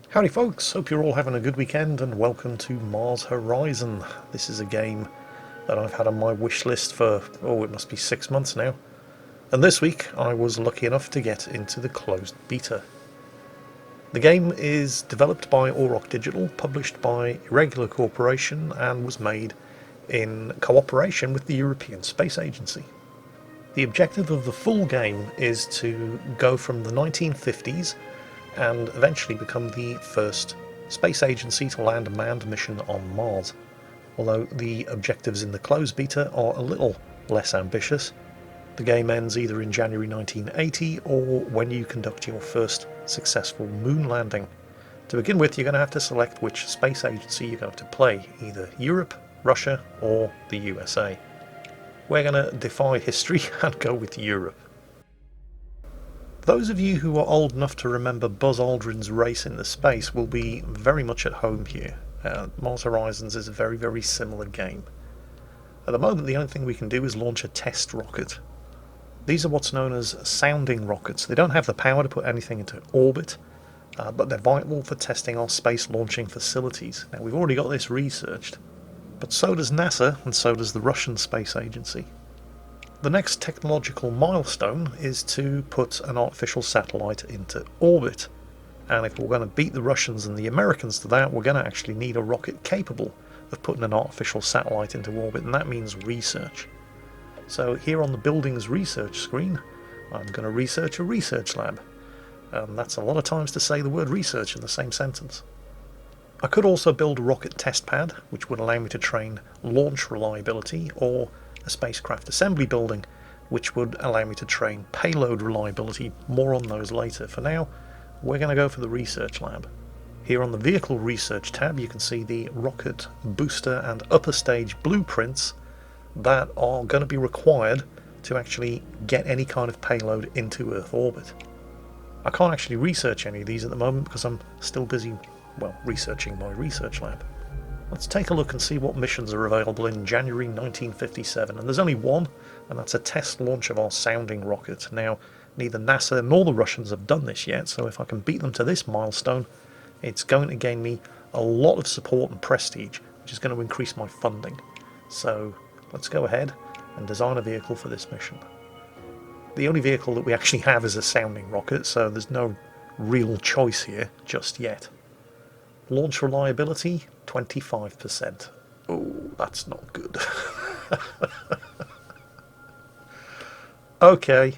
Howdy folks, hope you're all having a good weekend and welcome to Mars Horizon. This is a game that I've had on my wish list for, it must be 6 months now. And this week I was lucky enough to get into the closed beta. The game is developed by Auroch Digital, published by Irregular Corporation, and was made in cooperation with the European Space Agency. The objective of the full game is to go from the 1950s and eventually become the first space agency to land a manned mission on Mars, although the objectives in the closed beta are a little less ambitious. The game ends either in January 1980 or when you conduct your first successful moon landing. To begin with, you're going to have to select which space agency you're going to play, either Europe, Russia or the USA. We're going to defy history and go with Europe. Those of you who are old enough to remember Buzz Aldrin's race into space will be very much at home here. Mars Horizons is a very similar game. At the moment, the only thing we can do is launch a test rocket. These are what's known as sounding rockets. They don't have the power to put anything into orbit, but they're vital for testing our space launching facilities. Now, we've already got this researched, but so does NASA and so does the Russian Space Agency. The next technological milestone is to put an artificial satellite into orbit, and if we're going to beat the Russians and the Americans to that, we're going to actually need a rocket capable of putting an artificial satellite into orbit, and that means research. So here on the building's research screen, I'm going to research a research lab, and that's a lot of times to say the word research in the same sentence. I could also build a rocket test pad, which would allow me to train launch reliability, or a spacecraft assembly building, which would allow me to train payload reliability. More on those later. For now, we're going to go for the research lab. Here on the vehicle research tab, you can see the rocket booster and upper stage blueprints that are going to be required to actually get any kind of payload into Earth orbit. I can't actually research any of these at the moment because I'm still busy, researching my research lab. Let's take a look and see what missions are available in January 1957, and there's only one, and that's a test launch of our sounding rocket. Now, neither NASA nor the Russians have done this yet, so if I can beat them to this milestone, it's going to gain me a lot of support and prestige, which is going to increase my funding. So let's go ahead and design a vehicle for this mission. The only vehicle that we actually have is a sounding rocket, so there's no real choice here just yet. Launch reliability, 25%. Oh, that's not good. Okay,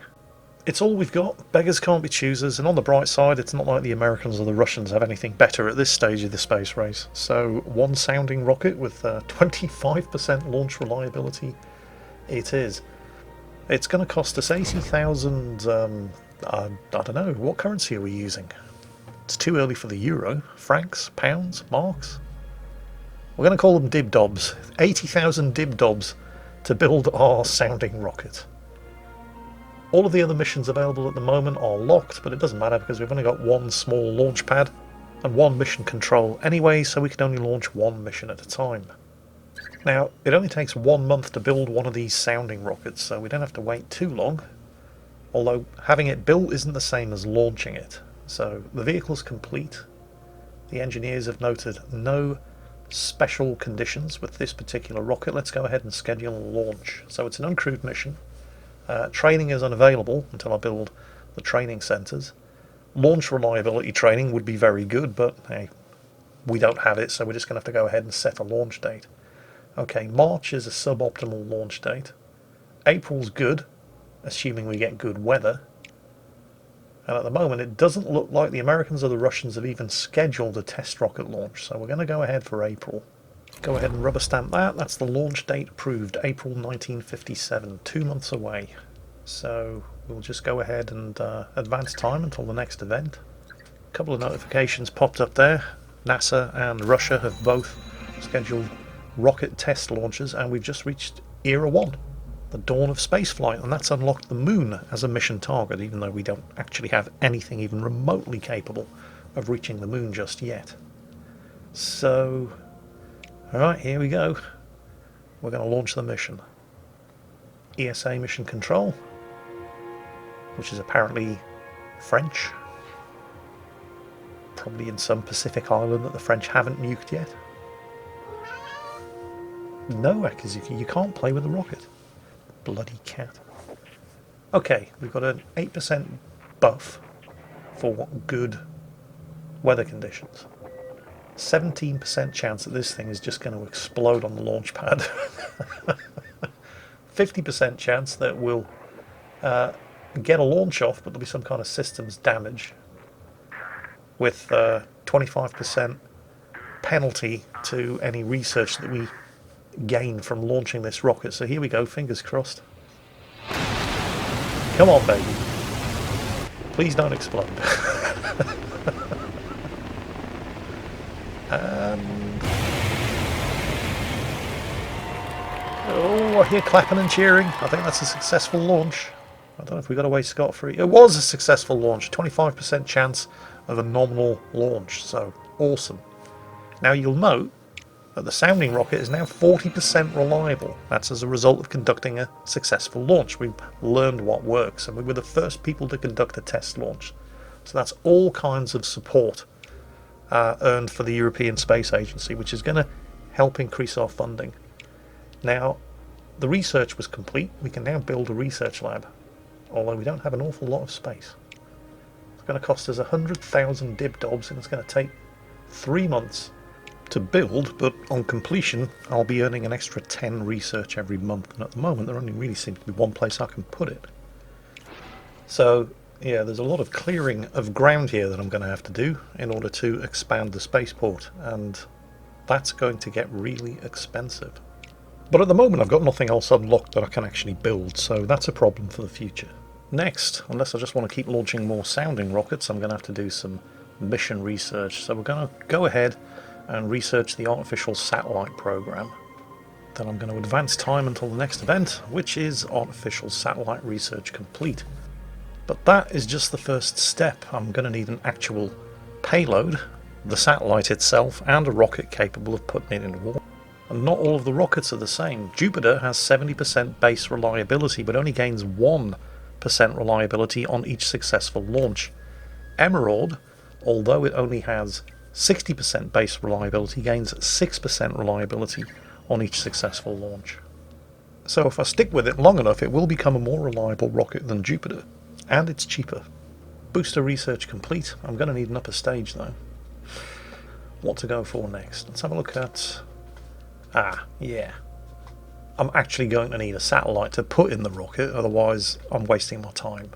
it's all we've got. Beggars can't be choosers, and on the bright side, it's not like the Americans or the Russians have anything better at this stage of the space race. So one sounding rocket with 25% launch reliability it is. It's going to cost us 80,000, I don't know, what currency are we using? It's too early for the euro. Francs? Pounds? Marks? We're going to call them dib-dobs. 80,000 dib-dobs to build our sounding rocket. All of the other missions available at the moment are locked, but it doesn't matter because we've only got one small launch pad and one mission control anyway, so we can only launch one mission at a time. Now, it only takes 1 month to build one of these sounding rockets, so we don't have to wait too long, although having it built isn't the same as launching it. So the vehicle's complete. The engineers have noted no special conditions with this particular rocket. Let's go ahead and schedule a launch. So it's an uncrewed mission. Training is unavailable until I build the training centres. Launch reliability training would be very good, but hey, we don't have it, so we're just going to have to go ahead and set a launch date. Okay, March is a suboptimal launch date. April's good, assuming we get good weather. And at the moment, it doesn't look like the Americans or the Russians have even scheduled a test rocket launch, so we're going to go ahead for April. Go ahead and rubber stamp that. That's the launch date approved, April 1957, 2 months away. So we'll just go ahead and advance time until the next event. A couple of notifications popped up there. NASA and Russia have both scheduled rocket test launches, and we've just reached Era 1. The dawn of spaceflight, and that's unlocked the moon as a mission target, even though we don't actually have anything even remotely capable of reaching the moon just yet. So, alright, here we go. We're going to launch the mission. ESA mission control, which is apparently French. Probably in some Pacific island that the French haven't nuked yet. No, because you can't play with a rocket. Bloody cat. Okay, we've got an 8% buff for good weather conditions. 17% chance that this thing is just going to explode on the launch pad. 50% chance that we'll get a launch off, but there'll be some kind of systems damage, with 25% penalty to any research that we gain from launching this rocket. So here we go, fingers crossed. Come on, baby. Please don't explode. Oh, I hear clapping and cheering. I think that's a successful launch. I don't know if we got away scot-free. It was a successful launch. 25% chance of a nominal launch. So, awesome. Now, you'll note that the sounding rocket is now 40% reliable. That's as a result of conducting a successful launch. We've learned what works, and we were the first people to conduct a test launch. So that's all kinds of support earned for the European Space Agency, which is going to help increase our funding. Now, the research was complete. We can now build a research lab, although we don't have an awful lot of space. It's going to cost us 100,000 dib-dobs, and it's going to take 3 months to build, but on completion I'll be earning an extra 10 research every month, and at the moment there only really seems to be one place I can put it. So yeah, there's a lot of clearing of ground here that I'm going to have to do in order to expand the spaceport, and that's going to get really expensive. But at the moment I've got nothing else unlocked that I can actually build, so that's a problem for the future. Next, unless I just want to keep launching more sounding rockets, I'm going to have to do some mission research. So we're going to go ahead and research the artificial satellite program. Then I'm going to advance time until the next event, which is artificial satellite research complete. But that is just the first step. I'm going to need an actual payload, the satellite itself, and a rocket capable of putting it into orbit. And not all of the rockets are the same. Jupiter has 70% base reliability, but only gains 1% reliability on each successful launch. Emerald, although it only has 60% base reliability, gains 6% reliability on each successful launch. So if I stick with it long enough, it will become a more reliable rocket than Jupiter, and it's cheaper. Booster research complete. I'm going to need an upper stage though. What to go for next? Let's have a look at... yeah. I'm actually going to need a satellite to put in the rocket, otherwise I'm wasting my time.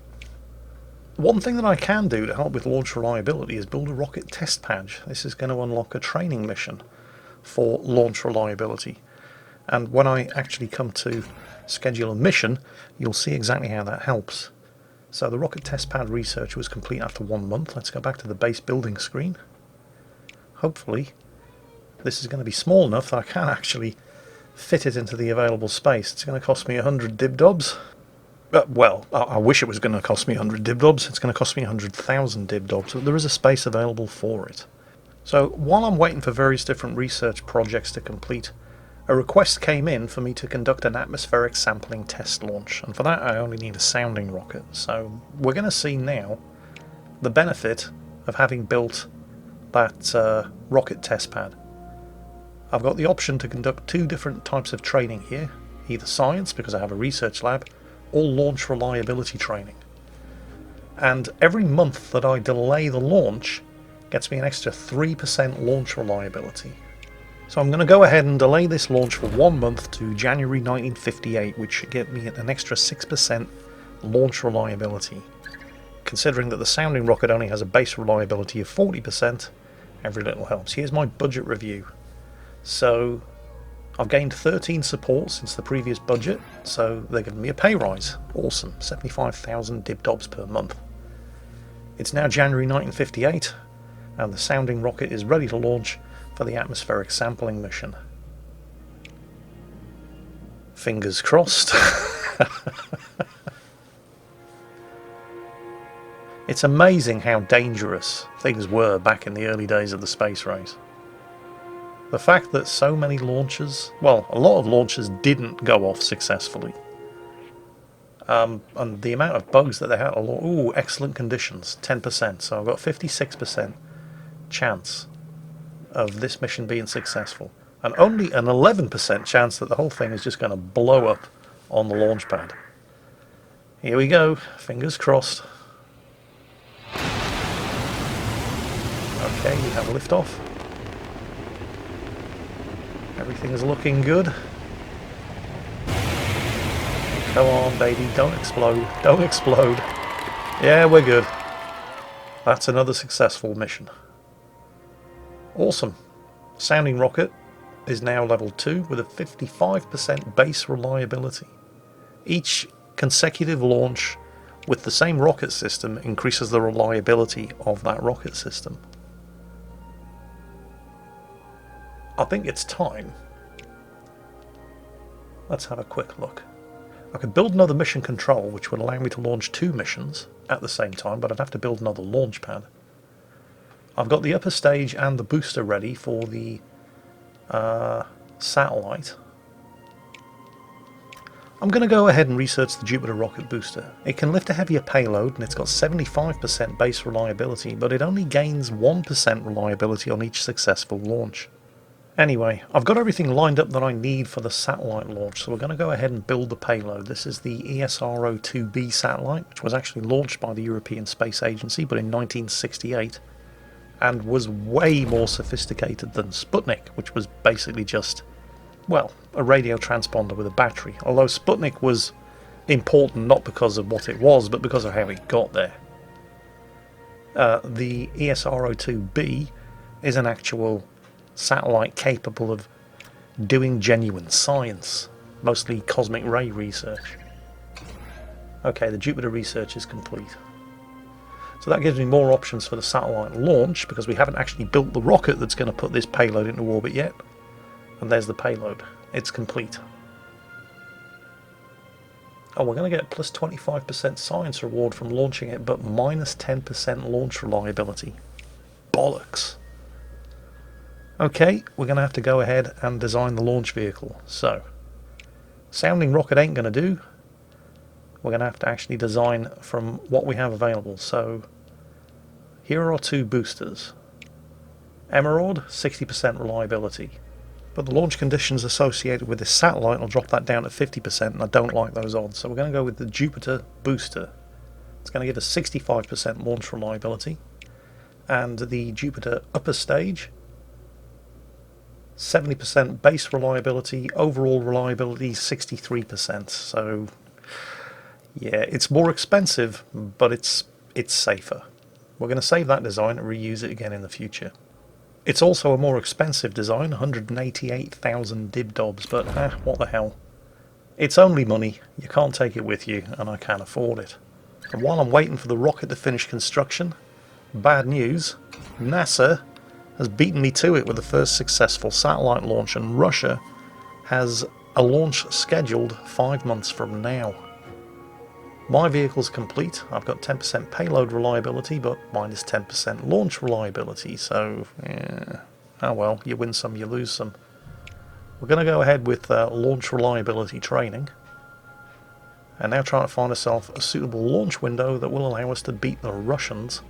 One thing that I can do to help with launch reliability is build a rocket test pad. This is going to unlock a training mission for launch reliability. And when I actually come to schedule a mission, you'll see exactly how that helps. So the rocket test pad research was complete after 1 month. Let's go back to the base building screen. Hopefully this is going to be small enough that I can actually fit it into the available space. It's going to cost me 100 dib-dobs. Well, I wish it was going to cost me 100 dib-dobs. It's going to cost me 100,000 dib-dobs, but there is a space available for it. So while I'm waiting for various different research projects to complete, a request came in for me to conduct an atmospheric sampling test launch, and for that I only need a sounding rocket. So we're going to see now the benefit of having built that rocket test pad. I've got the option to conduct 2 different types of training here, either science, because I have a research lab, or launch reliability training. And every month that I delay the launch gets me an extra 3% launch reliability. So I'm going to go ahead and delay this launch for 1 month to January 1958, which should get me an extra 6% launch reliability. Considering that the sounding rocket only has a base reliability of 40%, every little helps. Here's my budget review. So I've gained 13 support since the previous budget, so they're giving me a pay rise. Awesome, 75,000 dib-dobs per month. It's now January 1958, and the sounding rocket is ready to launch for the atmospheric sampling mission. Fingers crossed. It's amazing how dangerous things were back in the early days of the space race. The fact that so many launches, well, a lot of launches didn't go off successfully. And the amount of bugs that they had, excellent conditions, 10%, so I've got 56% chance of this mission being successful, and only an 11% chance that the whole thing is just going to blow up on the launch pad. Here we go, fingers crossed. Okay, we have liftoff. Everything's looking good. Come on, baby, don't explode. Don't explode. Yeah, we're good. That's another successful mission. Awesome. Sounding rocket is now level 2 with a 55% base reliability. Each consecutive launch with the same rocket system increases the reliability of that rocket system. I think it's time. Let's have a quick look. I could build another mission control which would allow me to launch 2 missions at the same time, but I'd have to build another launch pad. I've got the upper stage and the booster ready for the satellite. I'm going to go ahead and research the Jupiter rocket booster. It can lift a heavier payload and it's got 75% base reliability, but it only gains 1% reliability on each successful launch. Anyway, I've got everything lined up that I need for the satellite launch, so we're going to go ahead and build the payload. This is the ESRO-2B satellite, which was actually launched by the European Space Agency, but in 1968, and was way more sophisticated than Sputnik, which was basically just, well, a radio transponder with a battery. Although Sputnik was important not because of what it was, but because of how it got there. The ESRO-2B is an actual satellite capable of doing genuine science, mostly cosmic ray research. Okay, the Jupiter research is complete. So that gives me more options for the satellite launch, because we haven't actually built the rocket that's going to put this payload into orbit yet. And there's the payload. It's complete. Oh, we're going to get plus 25% science reward from launching it, but minus 10% launch reliability. Bollocks. Okay, we're going to have to go ahead and design the launch vehicle. So, sounding rocket ain't going to do. We're going to have to actually design from what we have available. So, here are our 2 boosters. Emerald, 60% reliability. But the launch conditions associated with this satellite will drop that down to 50%, and I don't like those odds. So we're going to go with the Jupiter booster. It's going to give us 65% launch reliability. And the Jupiter upper stage, 70% base reliability, overall reliability 63%. So yeah, it's more expensive, but it's safer. We're going to save that design and reuse it again in the future. It's also a more expensive design, 188,000 dibdobs, but what the hell. It's only money, you can't take it with you, and I can't afford it. And while I'm waiting for the rocket to finish construction, bad news, NASA has beaten me to it with the first successful satellite launch, and Russia has a launch scheduled 5 months from now. My vehicle's complete. I've got 10% payload reliability, but minus 10% launch reliability, so yeah. Oh well, you win some, you lose some. We're going to go ahead with launch reliability training, and now try to find ourselves a suitable launch window that will allow us to beat the Russians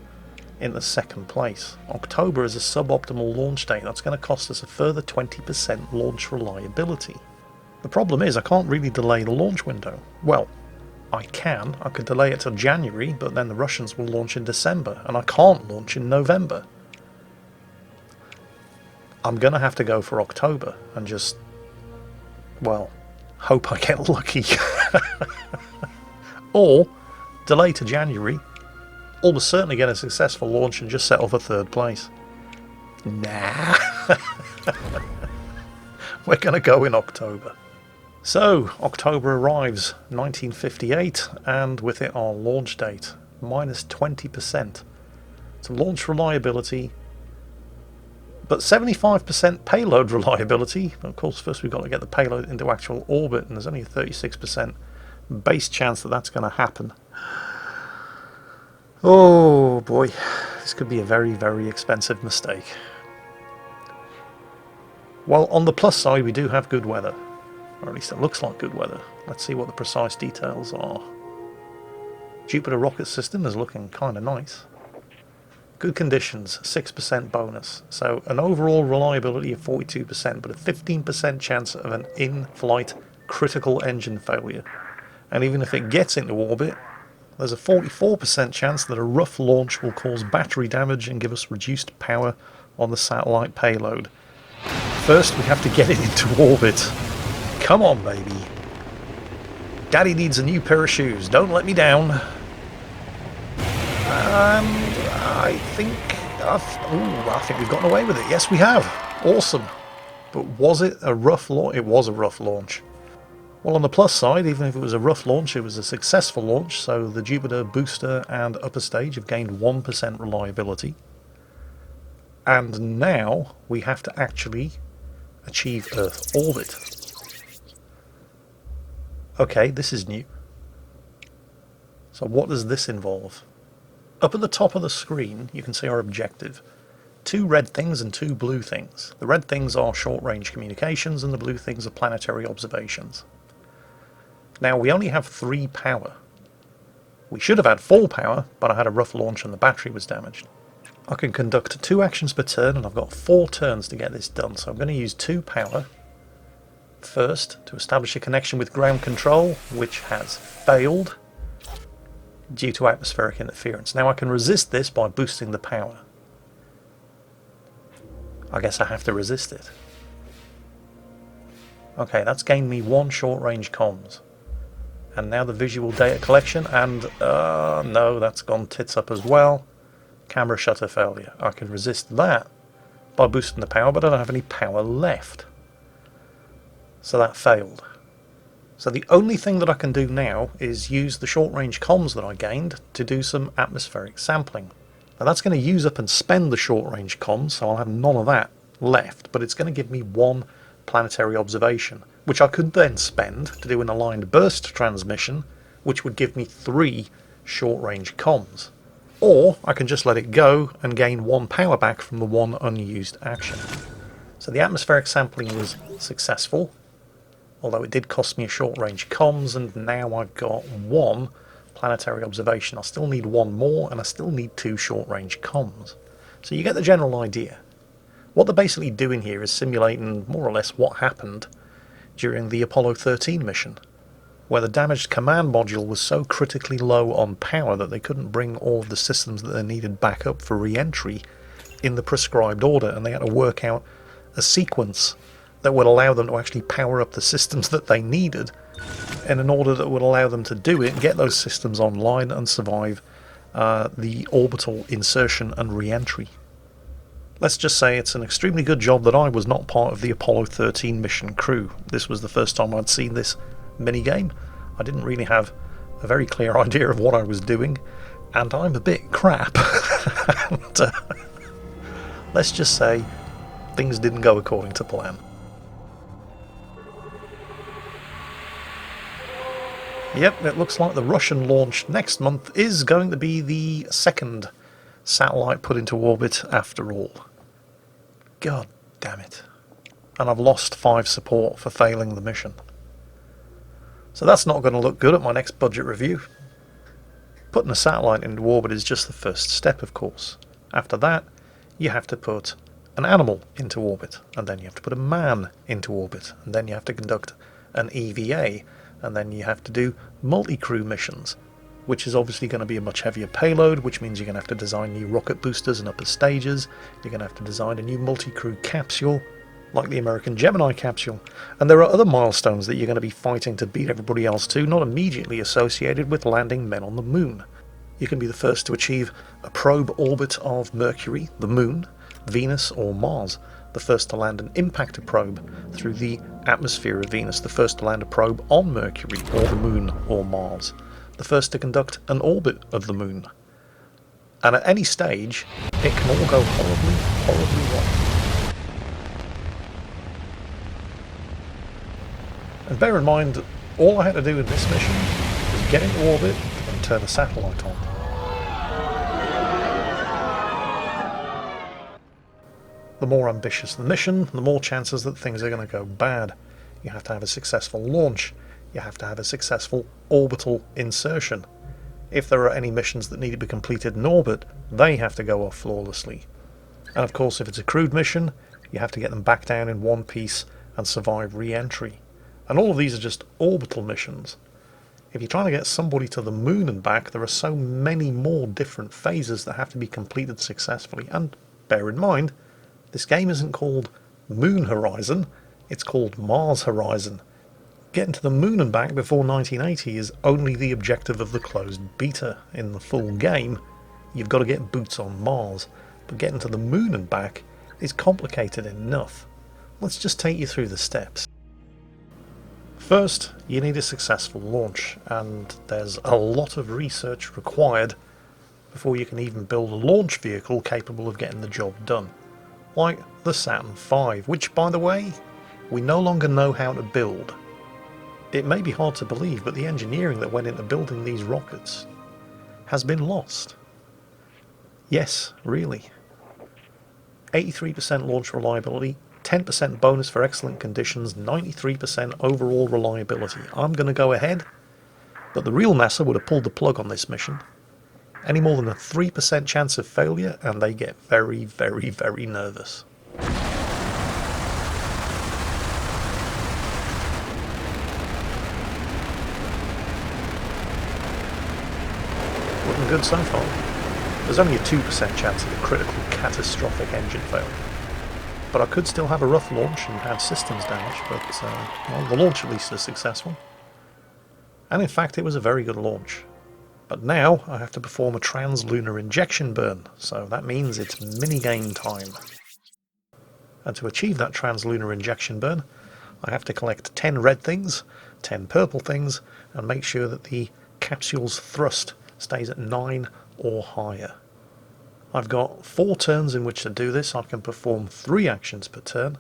in the 2nd place. October is a suboptimal launch date. That's going to cost us a further 20% launch reliability. The problem is I can't really delay the launch window. Well, I can. I could delay it till January, but then the Russians will launch in December, and I can't launch in November. I'm going to have to go for October and just, well, hope I get lucky. Or delay to January, almost certainly get a successful launch and just settle for 3rd place. Nah. We're going to go in October. So, October arrives, 1958, and with it our launch date, minus 20%. So launch reliability, but 75% payload reliability. Of course, first we've got to get the payload into actual orbit, and there's only a 36% base chance that that's going to happen. Oh boy, this could be a very, very expensive mistake. Well, on the plus side, we do have good weather. Or at least it looks like good weather. Let's see what the precise details are. Jupiter rocket system is looking kind of nice. Good conditions, 6% bonus. So an overall reliability of 42%, but a 15% chance of an in-flight critical engine failure. And even if it gets into orbit, there's a 44% chance that a rough launch will cause battery damage and give us reduced power on the satellite payload. First, we have to get it into orbit. Come on, baby. Daddy needs a new pair of shoes. Don't let me down. I think we've gotten away with it. Yes, we have. Awesome. But was it a rough launch? It was a rough launch. Well, on the plus side, even if it was a rough launch, it was a successful launch, so the Jupiter booster and upper stage have gained 1% reliability. And now we have to actually achieve Earth orbit. Okay, this is new. So what does this involve? Up at the top of the screen, you can see our objective. 2 red things and 2 blue things. The red things are short-range communications and the blue things are planetary observations. Now, we only have 3 power. We should have had 4 power, but I had a rough launch and the battery was damaged. I can conduct 2 actions per turn and I've got 4 turns to get this done, so I'm going to use 2 power. First, to establish a connection with ground control, which has failed due to atmospheric interference. Now I can resist this by boosting the power. I guess I have to resist it. Okay, that's gained me 1 short-range comms. And now the visual data collection, and no, that's gone tits up as well. Camera shutter failure. I can resist that by boosting the power, but I don't have any power left. So that failed. So the only thing that I can do now is use the short-range comms that I gained to do some atmospheric sampling. Now that's going to use up and spend the short-range comms, so I'll have none of that left, but it's going to give me 1 planetary observation, which I could then spend to do an aligned burst transmission, which would give me 3 short-range comms. Or I can just let it go and gain 1 power back from the 1 unused action. So the atmospheric sampling was successful, although it did cost me a short-range comms, and now I've got 1 planetary observation. I still need 1 more, and I still need 2 short-range comms. So you get the general idea. What they're basically doing here is simulating more or less what happened during the Apollo 13 mission, where the damaged command module was so critically low on power that they couldn't bring all of the systems that they needed back up for re-entry in the prescribed order, and they had to work out a sequence that would allow them to actually power up the systems that they needed in an order that would allow them to do it, get those systems online and survive the orbital insertion and re-entry. Let's just say it's an extremely good job that I was not part of the Apollo 13 mission crew. This was the first time I'd seen this minigame. I didn't really have a very clear idea of what I was doing, and I'm a bit crap. And, let's just say things didn't go according to plan. Yep, it looks like the Russian launch next month is going to be the 2nd satellite put into orbit after all. God damn it. And I've lost 5 support for failing the mission. So that's not going to look good at my next budget review. Putting a satellite into orbit is just the first step, of course. After that, you have to put an animal into orbit, and then you have to put a man into orbit, and then you have to conduct an EVA, and then you have to do multi-crew missions, which is obviously going to be a much heavier payload, which means you're going to have to design new rocket boosters and upper stages, you're going to have to design a new multi-crew capsule, like the American Gemini capsule, and there are other milestones that you're going to be fighting to beat everybody else to, not immediately associated with landing men on the moon. You can be the first to achieve a probe orbit of Mercury, the moon, Venus or Mars, the first to land an impactor probe through the atmosphere of Venus, the first to land a probe on Mercury or the moon or Mars, the first to conduct an orbit of the moon. And at any stage, it can all go horribly, horribly wrong. And bear in mind, all I had to do in this mission was get into orbit and turn the satellite on. The more ambitious the mission, the more chances that things are going to go bad. You have to have a successful launch. You have to have a successful orbital insertion. If there are any missions that need to be completed in orbit, they have to go off flawlessly. And of course, if it's a crewed mission, you have to get them back down in one piece and survive re-entry. And all of these are just orbital missions. If you're trying to get somebody to the moon and back, there are so many more different phases that have to be completed successfully. And bear in mind, this game isn't called Moon Horizon, it's called Mars Horizon. Getting to the moon and back before 1980 is only the objective of the closed beta. In the full game, you've got to get boots on Mars, but getting to the moon and back is complicated enough. Let's just take you through the steps. First, you need a successful launch, and there's a lot of research required before you can even build a launch vehicle capable of getting the job done. Like the Saturn V, which, by the way, we no longer know how to build. It may be hard to believe, but the engineering that went into building these rockets has been lost. Yes, really. 83% launch reliability, 10% bonus for excellent conditions, 93% overall reliability. I'm going to go ahead, but the real NASA would have pulled the plug on this mission. Any more than a 3% chance of failure, and they get very, very, very nervous. Looking good so far. There's only a 2% chance of a critical, catastrophic engine failure. But I could still have a rough launch and have systems damage, but well, the launch at least is successful. And in fact, it was a very good launch. But now I have to perform a trans-lunar injection burn, so that means it's minigame time. And to achieve that trans-lunar injection burn, I have to collect 10 red things, 10 purple things, and make sure that the capsule's thrust stays at 9 or higher. I've got 4 turns in which to do this. I can perform 3 actions per turn,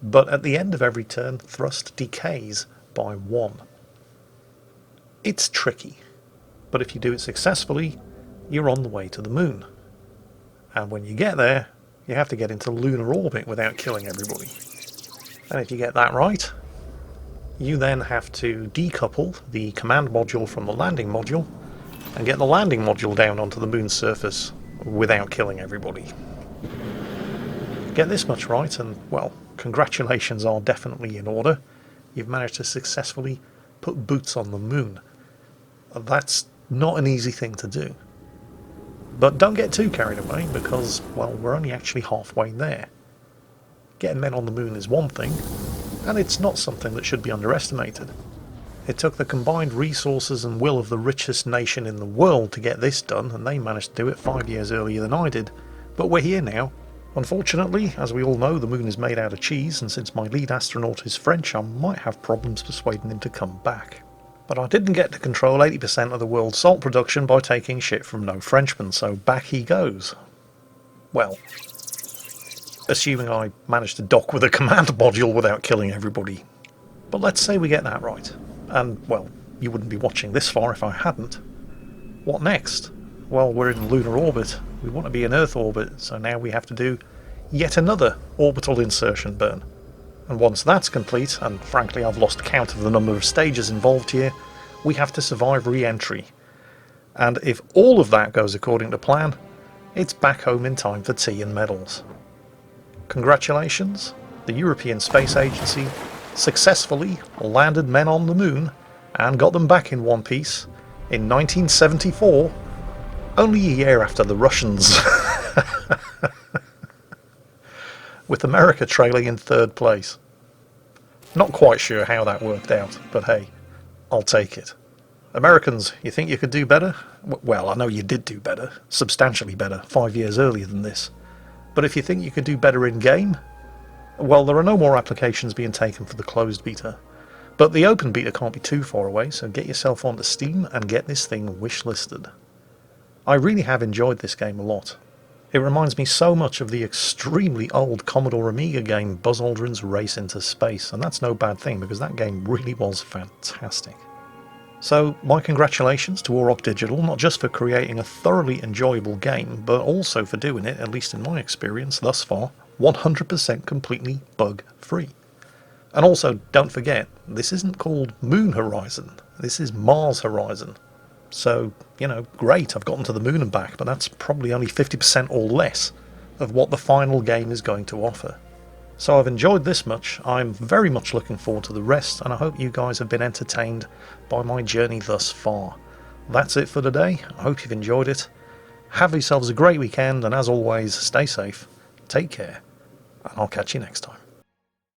but at the end of every turn, thrust decays by 1. It's tricky, but if you do it successfully, you're on the way to the moon. And when you get there, you have to get into lunar orbit without killing everybody. And if you get that right, you then have to decouple the command module from the landing module and get the landing module down onto the moon's surface without killing everybody. Get this much right and, well, congratulations are definitely in order. You've managed to successfully put boots on the moon. That's not an easy thing to do. But don't get too carried away because, well, we're only actually halfway there. Getting men on the moon is one thing, and it's not something that should be underestimated. It took the combined resources and will of the richest nation in the world to get this done, and they managed to do it 5 years earlier than I did. But we're here now. Unfortunately, as we all know, the moon is made out of cheese, and since my lead astronaut is French, I might have problems persuading him to come back. But I didn't get to control 80% of the world's salt production by taking shit from no Frenchman, so back he goes. Well, assuming I managed to dock with a command module without killing everybody. But let's say we get that right. And, well, you wouldn't be watching this far if I hadn't. What next? Well, we're in lunar orbit. We want to be in Earth orbit, so now we have to do yet another orbital insertion burn. And once that's complete, and frankly I've lost count of the number of stages involved here, we have to survive re-entry. And if all of that goes according to plan, it's back home in time for tea and medals. Congratulations, the European Space Agency successfully landed men on the moon and got them back in one piece in 1974, only a year after the Russians, with America trailing in 3rd place. Not quite sure how that worked out, but hey, I'll take it. Americans, you think you could do better? Well, I know you did do better, substantially better, 5 years earlier than this. But if you think you could do better in-game, well, there are no more applications being taken for the closed beta. But the open beta can't be too far away, so get yourself onto Steam and get this thing wishlisted. I really have enjoyed this game a lot. It reminds me so much of the extremely old Commodore Amiga game Buzz Aldrin's Race into Space, and that's no bad thing because that game really was fantastic. So, my congratulations to Auroch Digital, not just for creating a thoroughly enjoyable game, but also for doing it, at least in my experience thus far, 100% completely bug-free. And also, don't forget, this isn't called Moon Horizon, this is Mars Horizon. So, you know, great, I've gotten to the moon and back, but that's probably only 50% or less of what the final game is going to offer. So I've enjoyed this much, I'm very much looking forward to the rest, and I hope you guys have been entertained by my journey thus far. That's it for today, I hope you've enjoyed it. Have yourselves a great weekend, and as always, stay safe, take care, and I'll catch you next time.